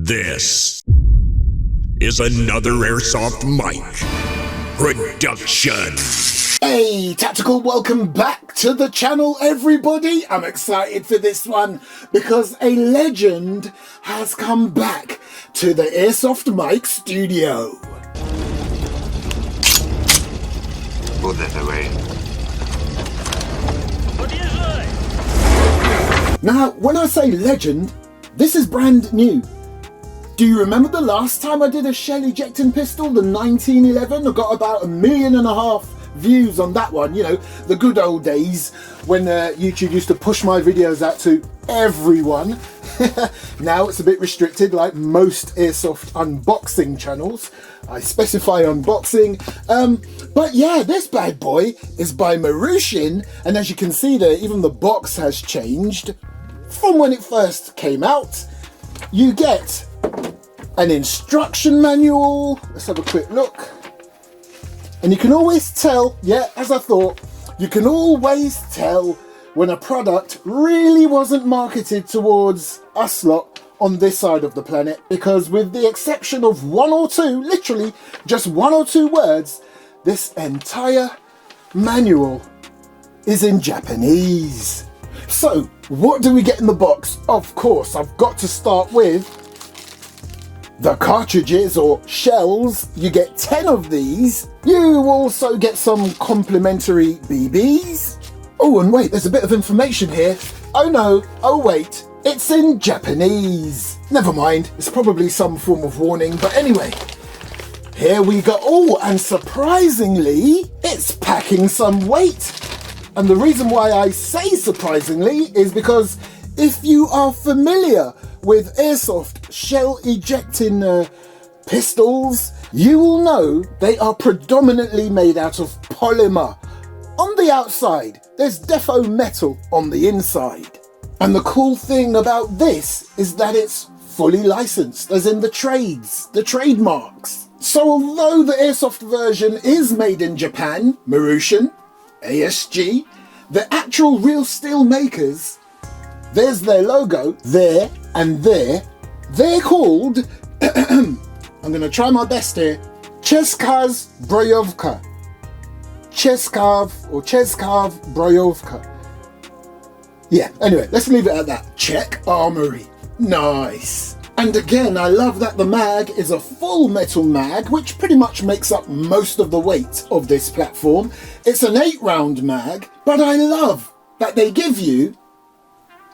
This is another Airsoft Mike production. Hey, Tactical, welcome back to the channel, everybody. I'm excited for this one because a legend has come back to the Airsoft Mike studio. Put that away. Now, when I say legend, this is brand new. Do you remember the last time I did a shell ejecting pistol, the 1911? I got about 1.5 million views on that one. You know, the good old days when YouTube used to push my videos out to everyone. Now it's a bit restricted, like most Airsoft unboxing channels. I specify unboxing. But yeah, this bad boy is by Marushin, and as you can see there, even the box has changed from when it first came out. You get an instruction manual. Let's have a quick look. And you can always tell, yeah, as I thought, you can always tell when a product really wasn't marketed towards us lot on this side of the planet, because with the exception of one or two, literally just one or two words, this entire manual is in Japanese. So what do we get in the box? Of course, I've got to start with the cartridges or shells. You get 10 of these. You also get some complimentary BBs. Oh, and wait, there's a bit of information here. Oh no, oh wait, it's in Japanese. Never mind, it's probably some form of warning, but anyway, here we go. Oh, and surprisingly, it's packing some weight. And the reason why I say surprisingly is because if you are familiar with Airsoft shell ejecting pistols, you will know they are predominantly made out of polymer. On the outside, there's defo metal on the inside. And the cool thing about this is that it's fully licensed, as in the trades, the trademarks. So although the Airsoft version is made in Japan, Marushin, ASG, the actual real steel makers, there's their logo there and there. They're called, I'm going to try my best here, Cheskaz Brojovka. Cheskov or Cheskov Brojovka. Yeah, anyway, let's leave it at that. Czech Armory. Nice. And again, I love that the mag is a full metal mag, which pretty much makes up most of the weight of this platform. It's an 8-round mag, but I love that they give you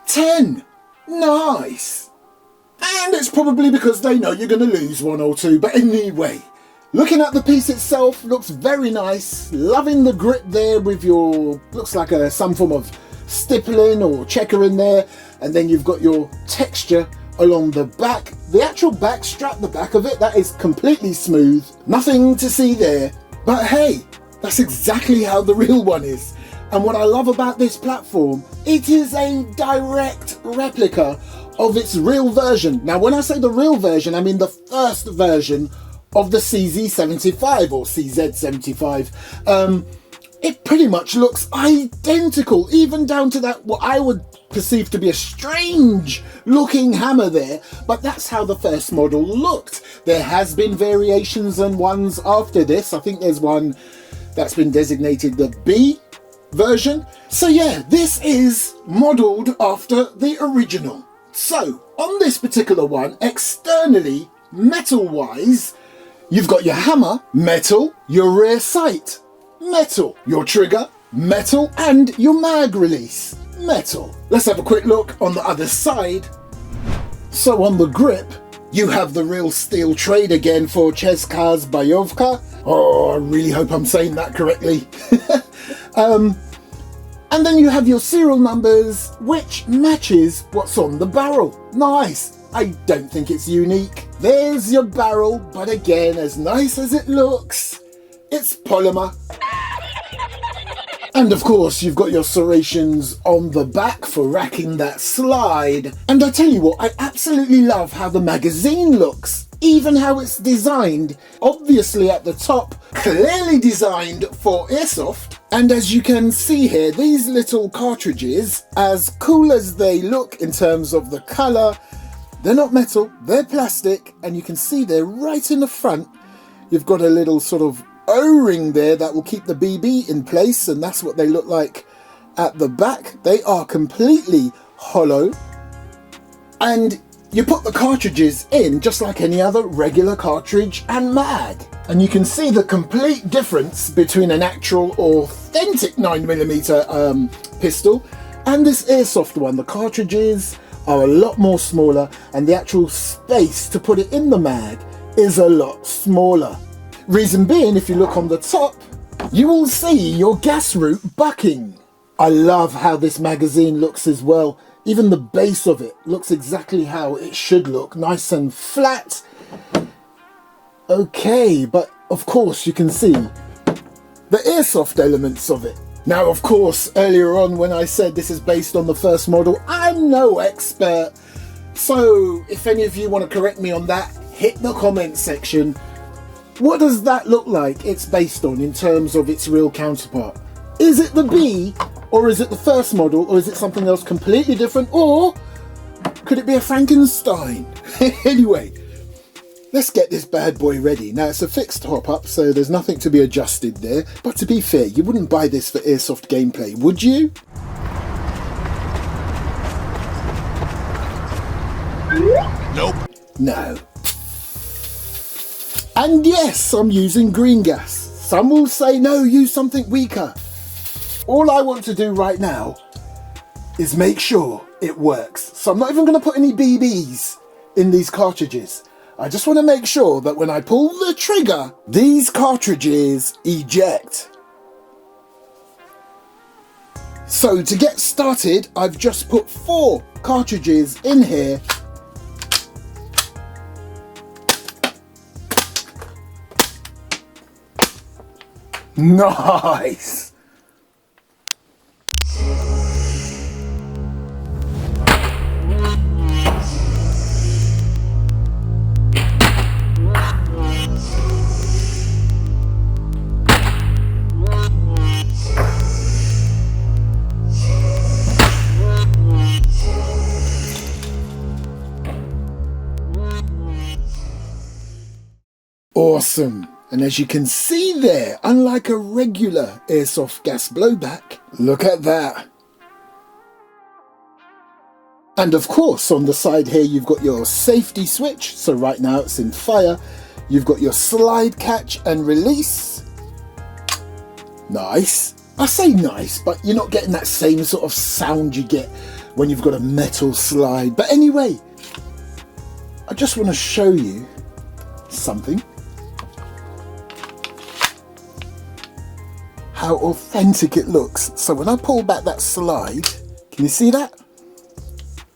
10. Nice. And it's probably because they know you're going to lose one or two, but anyway, looking at the piece itself, looks very nice. Loving the grip there with your, looks like some form of stippling or checker in there, and then you've got your texture along the back. The actual back strap, the back of it, that is completely smooth. Nothing to see there. But hey, that's exactly how the real one is. And what I love about this platform, it is a direct replica of its real version. Now, when I say the real version, I mean the first version of the CZ75 or CZ75. It pretty much looks identical, even down to that, what I would perceive to be a strange looking hammer there, but that's how the first model looked. There has been variations and ones after this. I think there's one that's been designated the B version. So yeah, this is modeled after the original. So on this particular one, externally, metal wise, you've got your hammer, metal, your rear sight, metal, your trigger, metal, and your mag release, metal. Let's have a quick look on the other side. So on the grip, you have the real steel trade again for Cheskaz Brojovka. Oh, I really hope I'm saying that correctly. And then you have your serial numbers, which matches what's on the barrel. Nice. I don't think it's unique. There's your barrel, but again, as nice as it looks, it's polymer. And of course, you've got your serrations on the back for racking that slide. And I tell you what, I absolutely love how the magazine looks, even how it's designed. Obviously at the top, clearly designed for Airsoft. And as you can see here, these little cartridges, as cool as they look in terms of the colour, They're not metal, they're plastic, and you can see they're right in the front. You've got a little sort of O-ring there that will keep the BB in place, and that's what they look like at the back. They are completely hollow, and you put the cartridges in just like any other regular cartridge and mag, and you can see the complete difference between an actual authentic 9mm pistol and this Airsoft one. The cartridges are a lot more smaller, and the actual space to put it in the mag is a lot smaller. Reason being, if you look on the top, you will see your gas route bucking. I love how this magazine looks as well. Even the base of it looks exactly how it should look, nice and flat. Okay, but of course you can see the Airsoft elements of it. Now, of course, earlier on when I said this is based on the first model, I'm no expert. So if any of you want to correct me on that, hit the comment section. What does that look like it's based on in terms of its real counterpart? Is it the B, or is it the first model, or is it something else completely different, or could it be a Frankenstein? Anyway, let's get this bad boy ready. Now, it's a fixed hop-up, so there's nothing to be adjusted there. But to be fair, you wouldn't buy this for Airsoft gameplay, would you? Nope. No. And yes, I'm using green gas. Some will say, no, use something weaker. All I want to do right now is make sure it works. So I'm not even going to put any BBs in these cartridges. I just want to make sure that when I pull the trigger, these cartridges eject. So to get started, I've just put 4 cartridges in here. Nice! Awesome. And as you can see there, unlike a regular Airsoft gas blowback, look at that. And of course, on the side here, you've got your safety switch. So right now it's in fire. You've got your slide catch and release. Nice. I say nice, but you're not getting that same sort of sound you get when you've got a metal slide. But anyway, I just want to show you something. How authentic it looks. So when I pull back that slide, can you see that?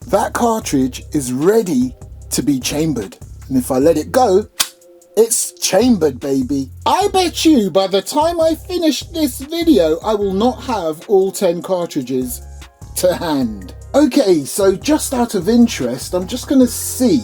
That cartridge is ready to be chambered. And if I let it go, it's chambered, baby. I bet you by the time I finish this video, I will not have all 10 cartridges to hand. Okay, so just out of interest, I'm just going to see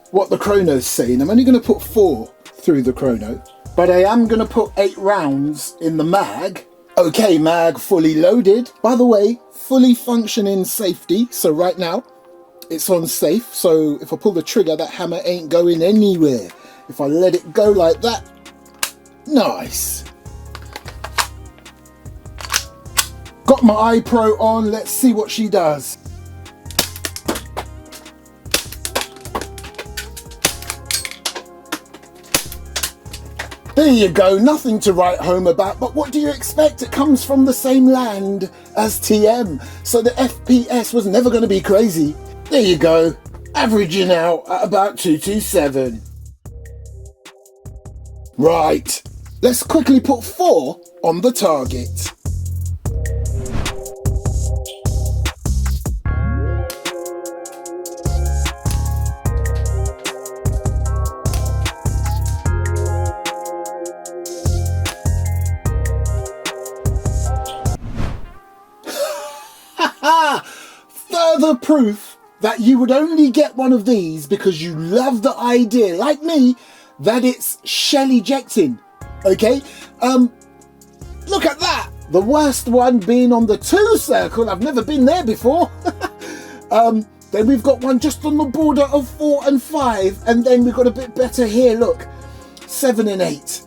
what the chrono's saying. I'm only going to put 4 through the chrono, but I am going to put 8 rounds in the mag. Okay, mag fully loaded. By the way, fully functioning safety. So right now, it's on safe. So if I pull the trigger, that hammer ain't going anywhere. If I let it go like that, nice. Got my iPro on, let's see what she does. There you go, nothing to write home about, but what do you expect? It comes from the same land as TM, so the FPS was never going to be crazy. There you go, averaging out at about 227. Right, let's quickly put 4 on the target. Further proof that you would only get one of these because you love the idea, like me, that it's shell ejecting. Okay, look at that. The worst one being on the 2 circle. I've never been there before. Then we've got one just on the border of 4 and 5. And then we've got a bit better here, look, 7 and 8.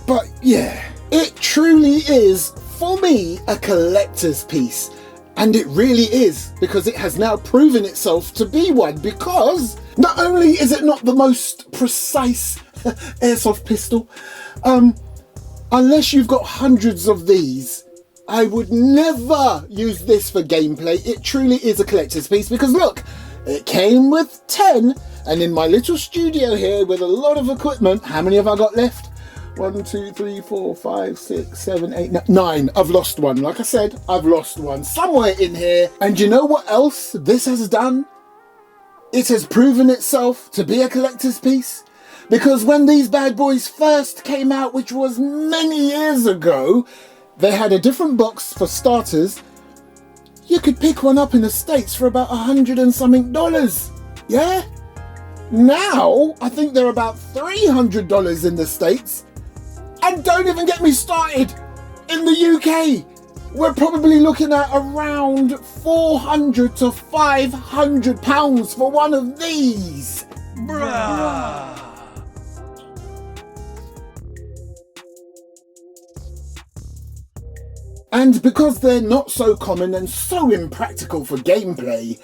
But yeah, it truly is, for me, a collector's piece. And it really is, because it has now proven itself to be one, because not only is it not the most precise airsoft pistol, unless you've got hundreds of these, I would never use this for gameplay. It truly is a collector's piece, because look, it came with 10, and in my little studio here with a lot of equipment, how many have I got left? 1, 2, 3, 4, 5, 6, 7, 8, 9. I've lost one. Like I said, I've lost one somewhere in here. And you know what else this has done? It has proven itself to be a collector's piece. Because when these bad boys first came out, which was many years ago, they had a different box for starters. You could pick one up in the States for about $100 and something. Yeah? Now, I think they're about $300 in the States. And don't even get me started in the UK. We're probably looking at around £400 to £500 for one of these. Bruh. And because they're not so common and so impractical for gameplay,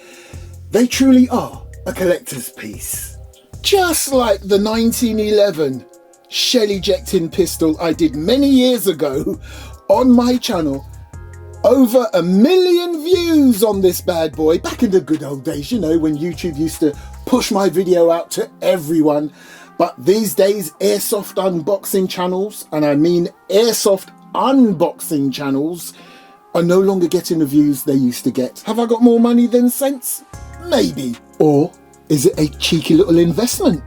they truly are a collector's piece. Just like the 1911 shell ejecting pistol I did many years ago on my channel. Over 1 million views on this bad boy back in the good old days, you know, when YouTube used to push my video out to everyone. But these days, airsoft unboxing channels, and I mean airsoft unboxing channels, are no longer getting the views they used to get. Have I got more money than sense? Maybe. Or is it a cheeky little investment?